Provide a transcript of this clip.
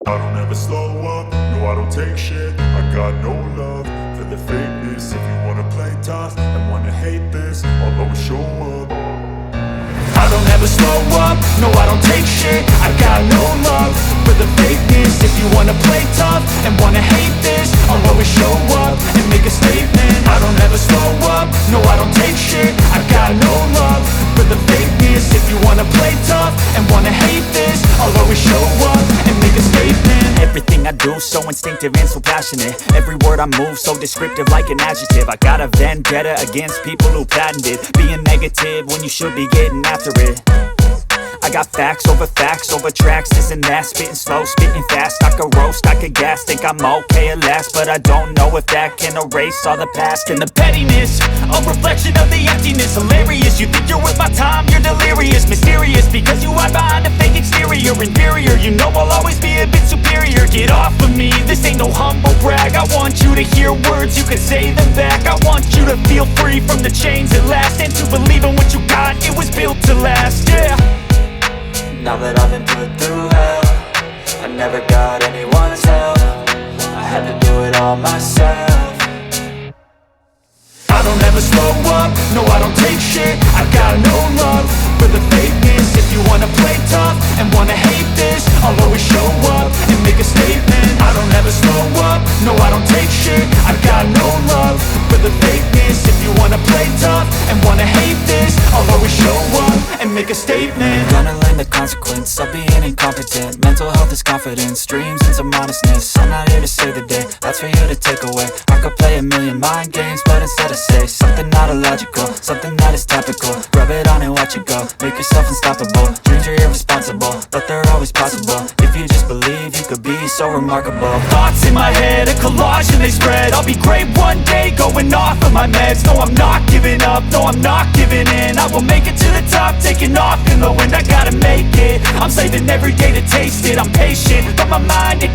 I don't ever slow up, no I don't take shit. I got no love for the fakeness. If you wanna play tough and wanna hate this, I'll always show up. I don't ever slow up, no I don't take shit. I got no love for the fakeness. If you wanna play tough and wanna hate this, I'll always show up and make a statement. I don't ever slow up, no I don't take shit. I got no love for the fakeness. If you wanna play tough and wanna hate this, I'll always show up and make a statement. Everything I do so instinctive and so passionate. Every word I move so descriptive like an adjective. I got a vendetta against people who patented being negative when you should be getting after it. I got facts over tracks, this and that. Spitting slow, spitting fast, I could roast, I could gas. Think I'm okay at last, but I don't know if that can erase all the past. And the pettiness, a reflection of the emptiness. Hilarious, you think you're worth my time, you're delirious. Mysterious, because you hide behind a fake exterior. Inferior, you know I'll always be a bit superior. Get off of me, this ain't no humble brag. I want you to hear words, you can say them back. I want you to feel free from the chains at last, and to believe in what you got, it was built to last, yeah. Now that I've been put through hell, I never got anyone's help. I had to do it all myself. I don't ever slow up, no I don't take shit. I got no love for the fakeness. If you wanna play tough and wanna hate this, I'll always show up and make a statement. I don't ever slow up, no I don't take shit. I got no love for the fakeness. If you wanna play tough and wanna hate this, I'll always show up and make a statement. Gonna learn the consequence of being incompetent. Mental health is confidence, dreams and some honestness. I'm not here to save the day, that's for you to take away. I could play a million mind games, but instead I say something not illogical, something that is topical. Rub it on and watch it go, make yourself unstoppable. Dreams are irresponsible, but they're always possible. If you just believe, you could be so remarkable. Thoughts in my head, a collage and they spread. I'll be great one day, going off of my meds. No, I'm not giving up, no, I'm not giving in. I will make it to the top, taking off in the wind. I gotta make it, I'm saving every day to taste it. I'm patient, but my mind, it can